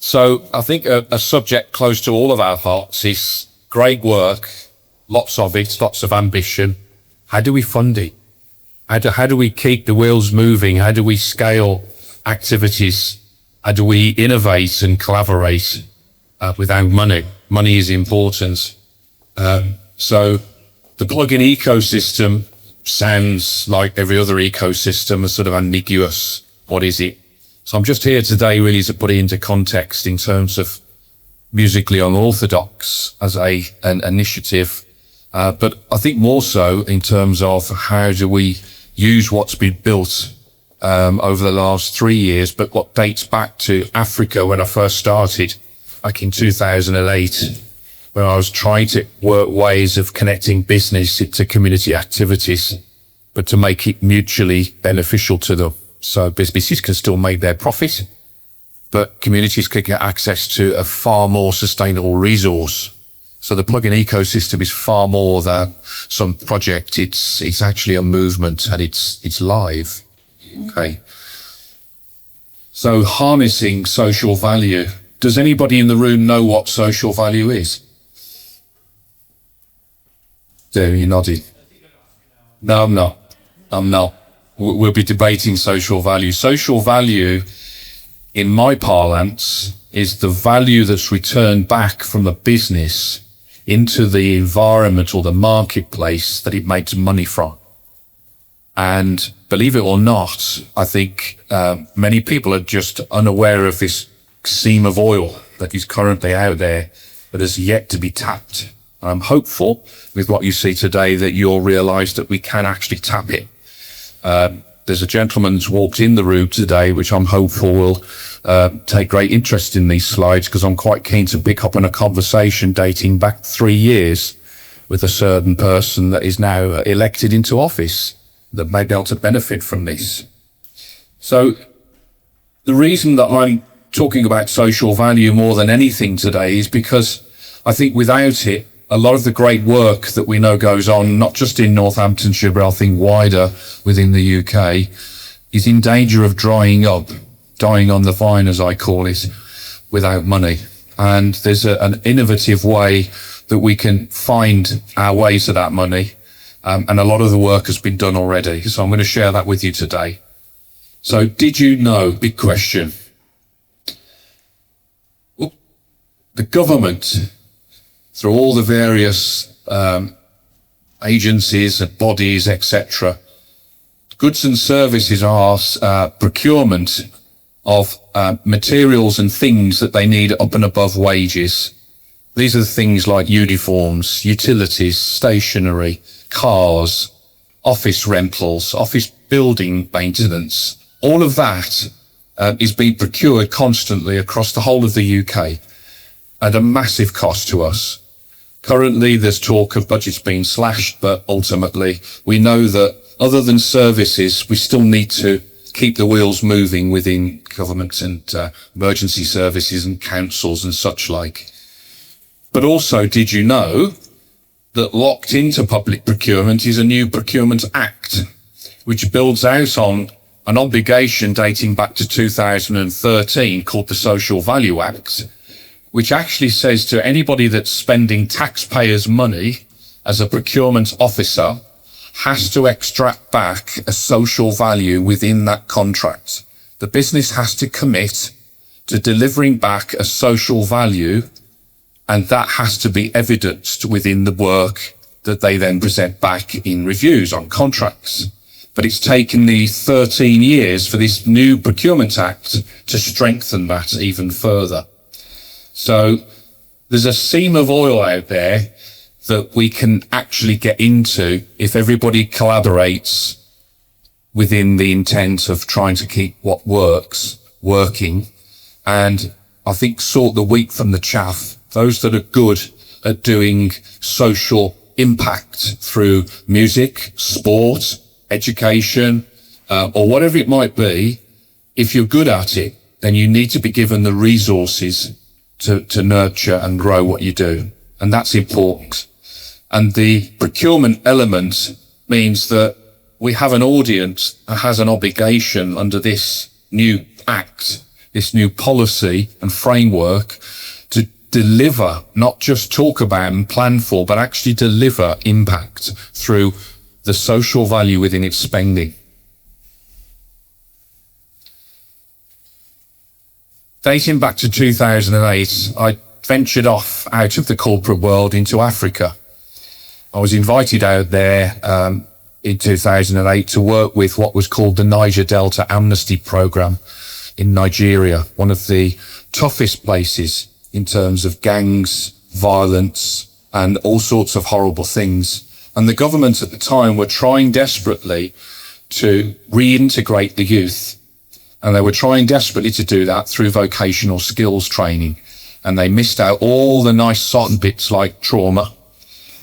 So I think a subject close to all of our hearts is great work, lots of it, lots of ambition. How do we fund it? How do we keep the wheels moving? How do we scale activities? How do we innovate and collaborate without money? Money is important. So the Pluggin Ecosystem sounds like every other ecosystem, a sort of ambiguous. What is it? So I'm just here today really to put it into context in terms of Musically Unorthodox as an initiative, but I think more so in terms of how do we use what's been built over the last 3 years, but what dates back to Africa when I first started back in 2008, where I was trying to work ways of connecting business to community activities, but to make it mutually beneficial to them. So businesses can still make their profit, but communities can get access to a far more sustainable resource. So the Pluggin Ecosystem is far more than some project. It's actually a movement, and it's live. Okay. So harnessing social value. Does anybody in the room know what social value is? There, you're nodding. No, I'm not. We'll be debating social value. Social value, in my parlance, is the value that's returned back from the business into the environment or the marketplace that it makes money from. And believe it or not, I think many people are just unaware of this seam of oil that is currently out there that has yet to be tapped. I'm hopeful with what you see today that you'll realize that we can actually tap it. There's a gentleman who's walked in the room today, which I'm hopeful will take great interest in these slides, because I'm quite keen to pick up on a conversation dating back 3 years with a certain person that is now elected into office that may be able to benefit from this. So the reason that I'm talking about social value more than anything today is because I think without it, a lot of the great work that we know goes on, not just in Northamptonshire, but I think wider within the UK, is in danger of drying up, dying on the vine, as I call it, without money. And there's an innovative way that we can find our way to that money. And a lot of the work has been done already. So I'm going to share that with you today. So did you know, big question, the government, through all the various agencies and bodies, etc., goods and services are procurement of materials and things that they need up and above wages. These are things like uniforms, utilities, stationery, cars, office rentals, office building maintenance. All of that is being procured constantly across the whole of the UK at a massive cost to us. Currently, there's talk of budgets being slashed, but ultimately, we know that other than services, we still need to keep the wheels moving within government and emergency services and councils and such like. But also, did you know that locked into public procurement is a new Procurement Act, which builds out on an obligation dating back to 2013 called the Social Value Act, which actually says to anybody that's spending taxpayers' money as a procurement officer has to extract back a social value within that contract. The business has to commit to delivering back a social value, and that has to be evidenced within the work that they then present back in reviews on contracts. But it's taken these 13 years for this new Procurement Act to strengthen that even further. So there's a seam of oil out there that we can actually get into if everybody collaborates within the intent of trying to keep what works working. And I think sort the wheat from the chaff. Those that are good at doing social impact through music, sport, education, or whatever it might be, if you're good at it, then you need to be given the resources to nurture and grow what you do. And that's important. And the procurement element means that we have an audience that has an obligation under this new act this new policy and framework to deliver, not just talk about and plan for, but actually deliver impact through the social value within its spending. Dating back to 2008, I ventured off out of the corporate world into Africa. I was invited out there in 2008 to work with what was called the Niger Delta Amnesty Program in Nigeria, one of the toughest places in terms of gangs, violence, and all sorts of horrible things. And the government at the time were trying desperately to reintegrate the youth. And they were trying desperately to do that through vocational skills training. And they missed out all the nice certain bits like trauma,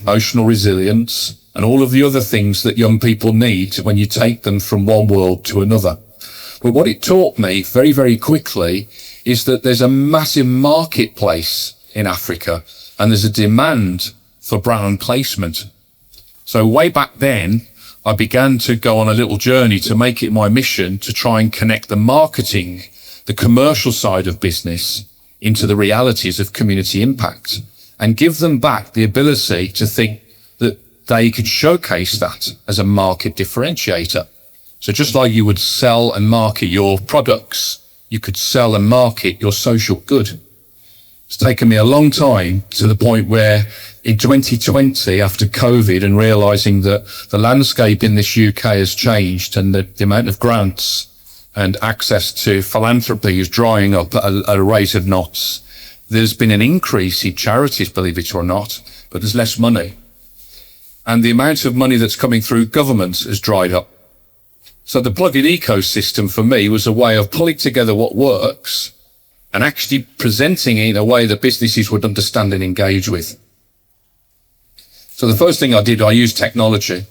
emotional resilience, and all of the other things that young people need when you take them from one world to another. But what it taught me very, very quickly is that there's a massive marketplace in Africa and there's a demand for brown placement. So way back then, I began to go on a little journey to make it my mission to try and connect the marketing, the commercial side of business into the realities of community impact and give them back the ability to think that they could showcase that as a market differentiator. So just like you would sell and market your products, you could sell and market your social good. It's taken me a long time to the point where in 2020, after COVID and realizing that the landscape in this UK has changed and the amount of grants and access to philanthropy is drying up at a rate of knots, there's been an increase in charities, believe it or not, but there's less money. And the amount of money that's coming through governments has dried up. So the Pluggin Ecosystem for me was a way of pulling together what works and actually presenting it in a way that businesses would understand and engage with. So the first thing I did, I used technology.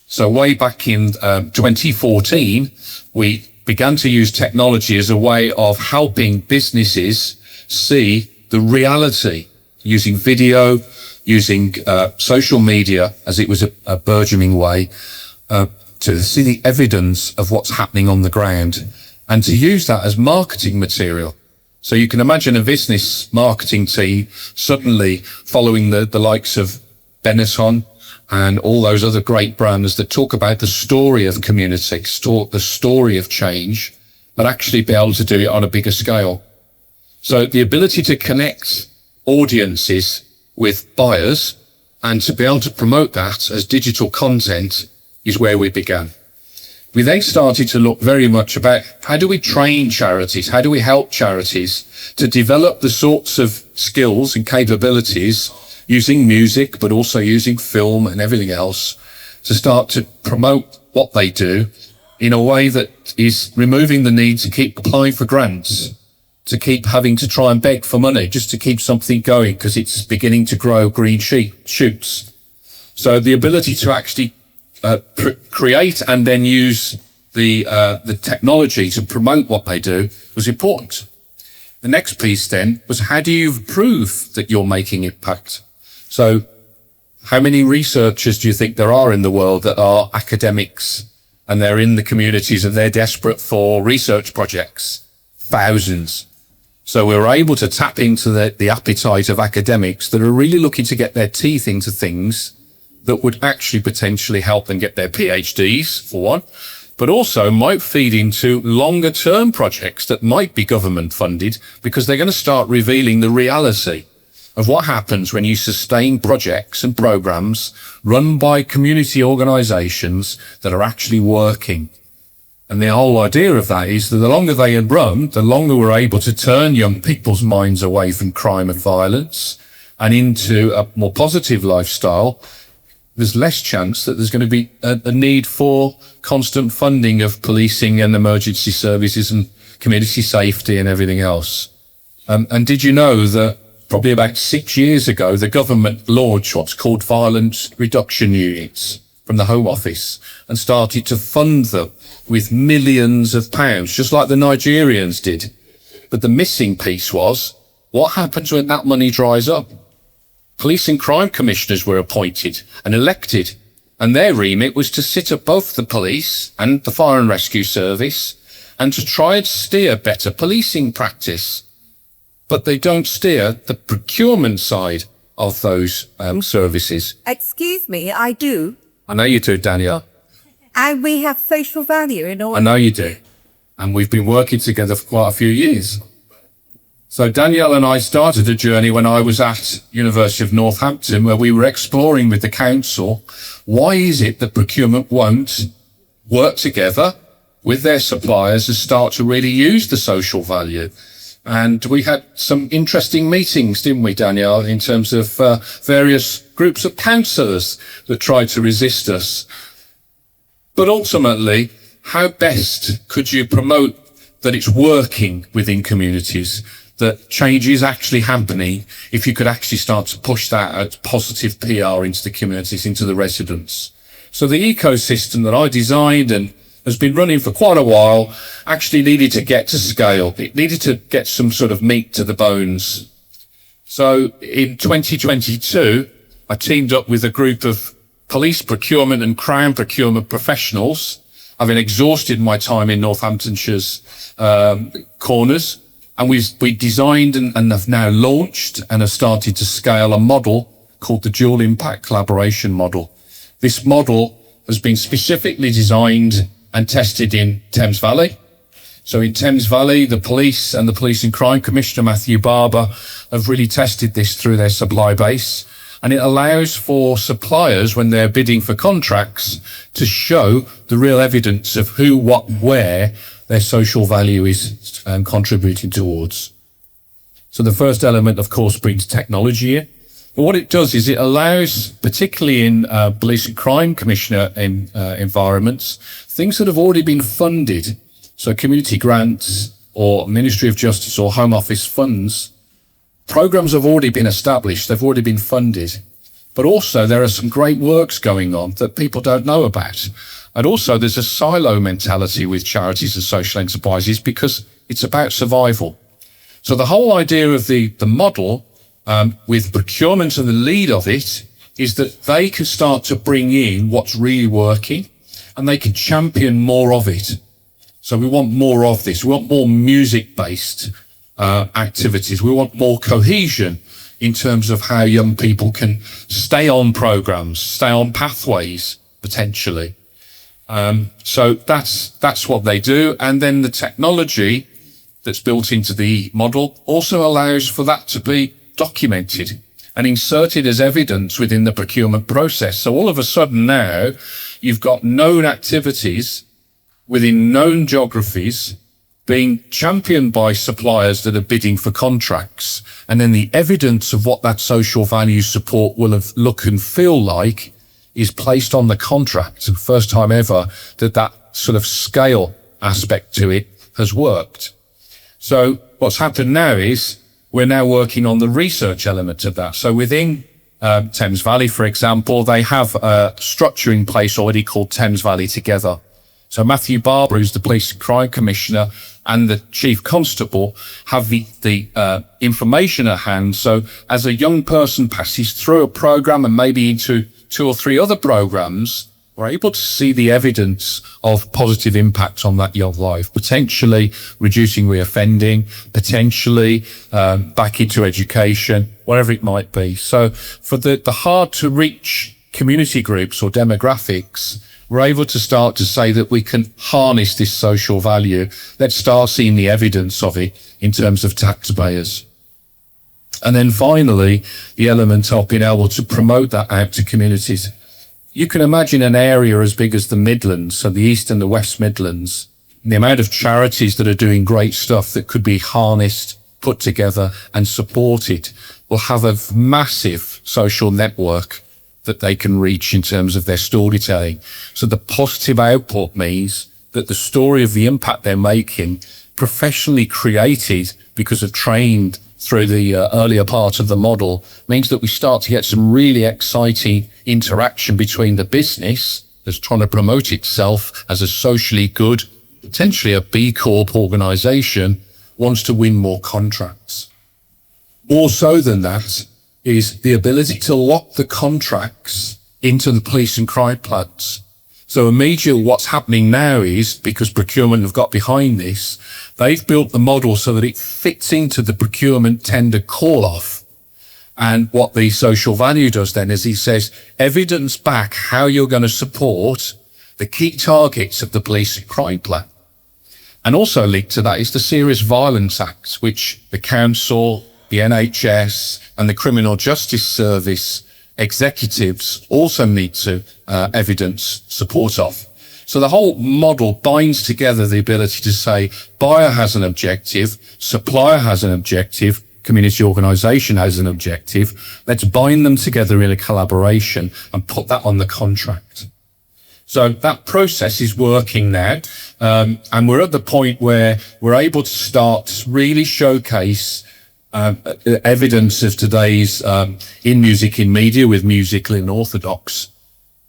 So way back in 2014, we began to use technology as a way of helping businesses see the reality, using video, using social media, as it was a burgeoning way, to see the evidence of what's happening on the ground and to use that as marketing material. So you can imagine a business marketing team suddenly following the likes of Benetton and all those other great brands that talk about the story of community, the story of change, but actually be able to do it on a bigger scale. So the ability to connect audiences with buyers and to be able to promote that as digital content is where we began. We then started to look very much about how do we train charities? How do we help charities to develop the sorts of skills and capabilities using music, but also using film and everything else to start to promote what they do in a way that is removing the need to keep applying for grants, to keep having to try and beg for money just to keep something going because it's beginning to grow green shoots. So the ability to actually create and then use the technology to promote what they do was important. The next piece then was how do you prove that you're making impact? So how many researchers do you think there are in the world that are academics and they're in the communities and they're desperate for research projects? Thousands. So we were able to tap into the appetite of academics that are really looking to get their teeth into things that would actually potentially help them get their PhDs, for one, but also might feed into longer term projects that might be government funded because they're going to start revealing the reality of what happens when you sustain projects and programs run by community organizations that are actually working. And the whole idea of that is that the longer they run, the longer we're able to turn young people's minds away from crime and violence and into a more positive lifestyle. There's less chance that there's going to be a need for constant funding of policing and emergency services and community safety and everything else. And did you know that probably about 6 years ago, the government launched what's called violence reduction units from the Home Office and started to fund them with millions of pounds, just like the Nigerians did. But the missing piece was, what happens when that money dries up? Police and crime commissioners were appointed and elected, and their remit was to sit above the police and the fire and rescue service and to try and steer better policing practice. But they don't steer the procurement side of those services. Excuse me, I do. I know you do, Danielle. And we have social value in all. I know you do. And we've been working together for quite a few years. So Danielle and I started a journey when I was at University of Northampton, where we were exploring with the council, why is it that procurement won't work together with their suppliers and start to really use the social value? And we had some interesting meetings, didn't we, Danielle, in terms of various groups of councillors that tried to resist us. But ultimately, how best could you promote that it's working within communities, that change is actually happening, if you could actually start to push that as positive PR into the communities, into the residents? So the ecosystem that I designed and has been running for quite a while actually needed to get to scale. It needed to get some sort of meat to the bones. So in 2022, I teamed up with a group of police procurement and Crown procurement professionals, having exhausted my time in Northamptonshire's corners. And we designed and have now launched and have started to scale a model called the Dual Impact Collaboration Model. This model has been specifically designed and tested in Thames Valley. So in Thames Valley, the police and the Police and Crime Commissioner, Matthew Barber, have really tested this through their supply base. And it allows for suppliers, when they're bidding for contracts, to show the real evidence of who, what, where their social value is contributing towards. So the first element, of course, brings technology in. But what it does is it allows, particularly in Police and Crime Commissioner environments, things that have already been funded, so community grants or Ministry of Justice or Home Office funds, programs have already been established, they've already been funded. But also there are some great works going on that people don't know about. And also there's a silo mentality with charities and social enterprises because it's about survival. So the whole idea of the model, with procurement and the lead of it, is that they can start to bring in what's really working and they can champion more of it. So we want more of this. We want more music-based activities. We want more cohesion in terms of how young people can stay on programs, stay on pathways, potentially. So that's what they do. And then the technology that's built into the model also allows for that to be documented and inserted as evidence within the procurement process. So all of a sudden now, you've got known activities within known geographies being championed by suppliers that are bidding for contracts. And then the evidence of what that social value support will have look and feel like is placed on the contract. The first time ever that sort of scale aspect to it has worked. So what's happened now is we're now working on the research element of that. So within Thames Valley, for example, they have a structure in place already called Thames Valley Together. So Matthew Barber, who's the Police and Crime Commissioner, and the Chief Constable have the information at hand. So as a young person passes through a program and maybe into 2 or 3 other programs, we're able to see the evidence of positive impacts on that young life, potentially reducing reoffending, potentially back into education, whatever it might be. So for the hard to reach community groups or demographics, we're able to start to say that we can harness this social value. Let's start seeing the evidence of it in terms of taxpayers. And then finally, the element of being able to promote that out to communities. You can imagine an area as big as the Midlands, so the East and the West Midlands, and the amount of charities that are doing great stuff that could be harnessed, put together and supported will have a massive social network that they can reach in terms of their storytelling. So the positive output means that the story of the impact they're making, professionally created because of trained through the earlier part of the model, means that we start to get some really exciting interaction between the business that's trying to promote itself as a socially good, potentially a B Corp organisation, wants to win more contracts. More so than that is the ability to lock the contracts into the police and crime plans. So immediately what's happening now is, because procurement have got behind this, they've built the model so that it fits into the procurement tender call-off. And what the social value does then is he says, evidence back how you're going to support the key targets of the police and crime plan. And also linked to that is the Serious Violence Act, which the council, the NHS and the Criminal Justice Service executives also need to evidence support of. So the whole model binds together the ability to say buyer has an objective, supplier has an objective, community organisation has an objective. Let's bind them together in a collaboration and put that on the contract. So that process is working now, and we're at the point where we're able to start to really showcase evidence of today's in music in media with Musically Unorthodox.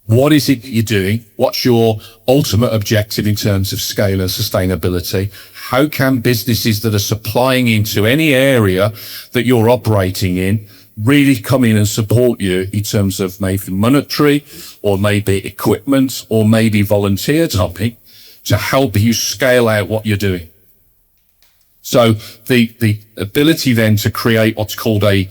What is it that you're doing? What's your ultimate objective in terms of scale and sustainability? How can businesses that are supplying into any area that you're operating in really come in and support you in terms of maybe monetary or maybe equipment or maybe volunteer topic to help you scale out what you're doing? So the ability then to create what's called a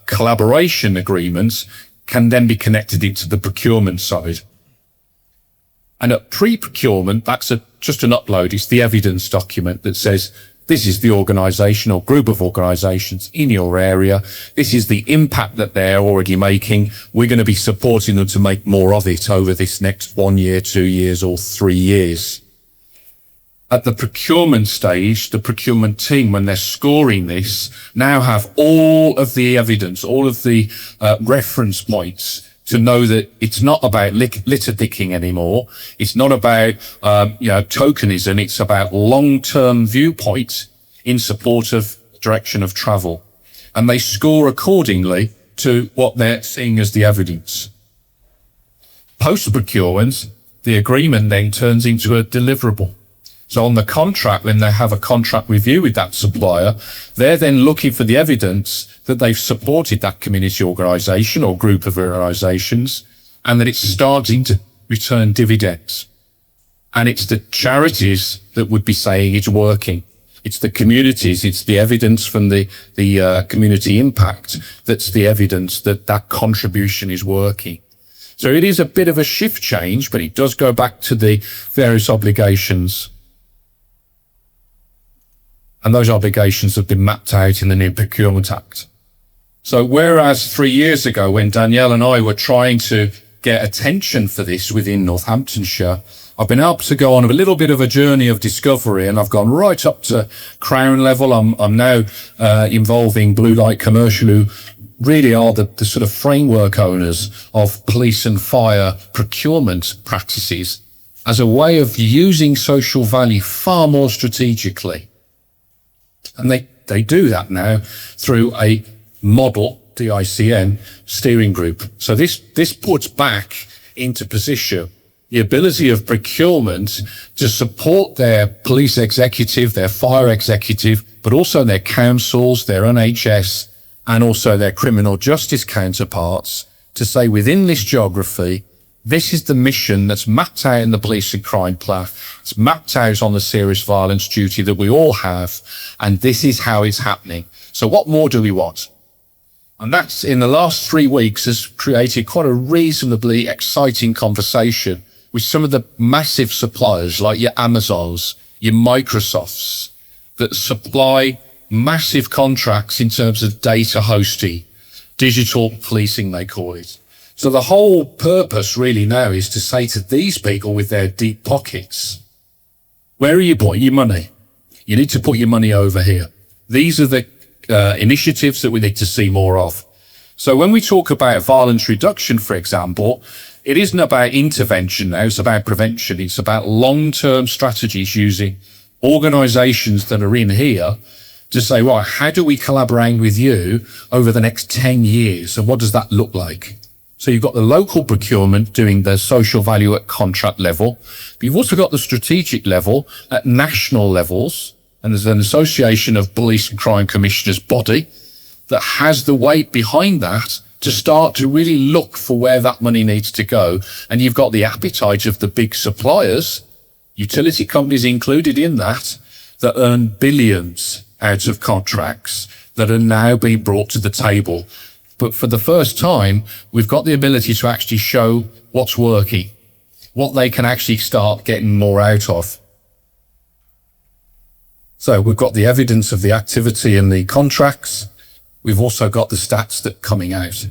collaboration agreement can then be connected into the procurement side. And at pre-procurement, that's just an upload. It's the evidence document that says, this is the organisation or group of organisations in your area. This is the impact that they're already making. We're going to be supporting them to make more of it over this next 1 year, 2 years or 3 years. At the procurement stage, the procurement team, when they're scoring this, now have all of the evidence, all of the reference points to know that it's not about litter picking anymore. It's not about, tokenism. It's about long-term viewpoints in support of direction of travel. And they score accordingly to what they're seeing as the evidence. Post-procurement, the agreement then turns into a deliverable. So on the contract, when they have a contract review with that supplier, they're then looking for the evidence that they've supported that community organisation or group of organisations and that it's starting to return dividends. And it's the charities that would be saying it's working. It's the communities, it's the evidence from the community impact that's the evidence that that contribution is working. So it is a bit of a shift change, but it does go back to the various obligations. And those obligations have been mapped out in the new Procurement Act. So whereas 3 years ago, when Danielle and I were trying to get attention for this within Northamptonshire, I've been able to go on a little bit of a journey of discovery, and I've gone right up to Crown level. I'm now involving Blue Light Commercial, who really are the sort of framework owners of police and fire procurement practices as a way of using social value far more strategically. And they do that now through a model, DICN, steering group. So this puts back into position the ability of procurement to support their police executive, their fire executive, but also their councils, their NHS, and also their criminal justice counterparts to say within this geography, this is the mission that's mapped out in the police and crime plan. It's mapped out on the serious violence duty that we all have. And this is how it's happening. So what more do we want? And that's in the last 3 weeks has created quite a reasonably exciting conversation with some of the massive suppliers like your Amazons, your Microsofts that supply massive contracts in terms of data hosting, digital policing, they call it. So the whole purpose really now is to say to these people with their deep pockets, where are you putting your money? You need to put your money over here. These are the initiatives that we need to see more of. So when we talk about violence reduction, for example, it isn't about intervention now, it's about prevention. It's about long-term strategies using organisations that are in here to say, well, how do we collaborate with you over the next 10 years? And what does that look like? So you've got the local procurement doing the social value at contract level, but you've also got the strategic level at national levels, and there's an association of police and crime commissioners body that has the weight behind that to start to really look for where that money needs to go. And you've got the appetite of the big suppliers, utility companies included in that earn billions out of contracts that are now being brought to the table. But for the first time, we've got the ability to actually show what's working, what they can actually start getting more out of. So we've got the evidence of the activity in the contracts. We've also got the stats that are coming out.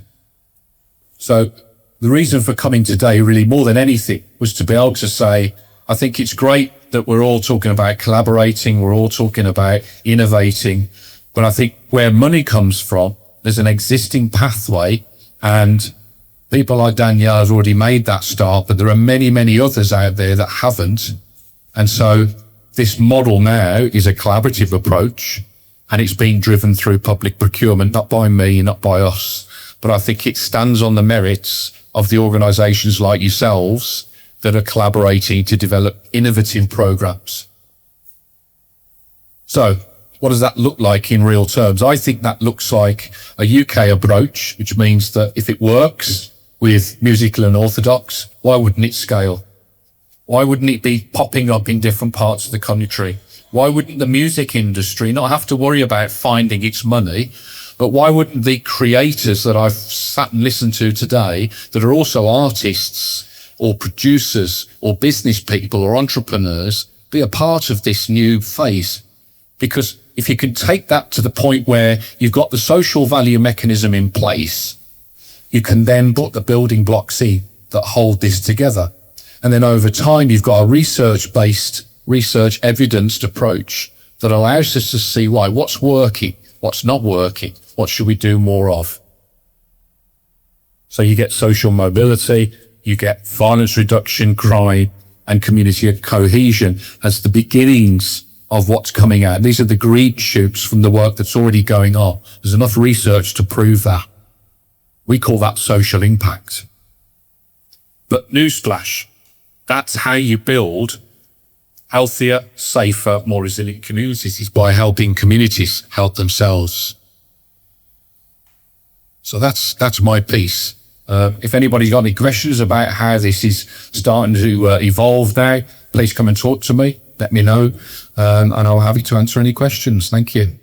So the reason for coming today, really more than anything, was to be able to say, I think it's great that we're all talking about collaborating, we're all talking about innovating, but I think where money comes from, there's an existing pathway, and people like Danielle have already made that start, but there are many, many others out there that haven't. And so this model now is a collaborative approach, and it's being driven through public procurement, not by me, not by us, but I think it stands on the merits of the organisations like yourselves that are collaborating to develop innovative programs. So what does that look like in real terms? I think that looks like a UK approach, which means that if it works with Musically Unorthodox, why wouldn't it scale? Why wouldn't it be popping up in different parts of the country? Why wouldn't the music industry not have to worry about finding its money? But why wouldn't the creators that I've sat and listened to today, that are also artists or producers or business people or entrepreneurs, be a part of this new phase? Because if you can take that to the point where you've got the social value mechanism in place, you can then put the building blocks in that hold this together. And then over time, you've got a research-based, research evidenced approach that allows us to see what's working, what's not working, what should we do more of. So you get social mobility, you get violence reduction, crime, and community cohesion as the beginnings of what's coming out. These are the green shoots from the work that's already going on. There's enough research to prove that. We call that social impact. But newsflash, that's how you build healthier, safer, more resilient communities, is by helping communities help themselves. So that's my piece. If anybody's got any questions about how this is starting to evolve now, please come and talk to me. Let me know, and I'll be happy to answer any questions. Thank you.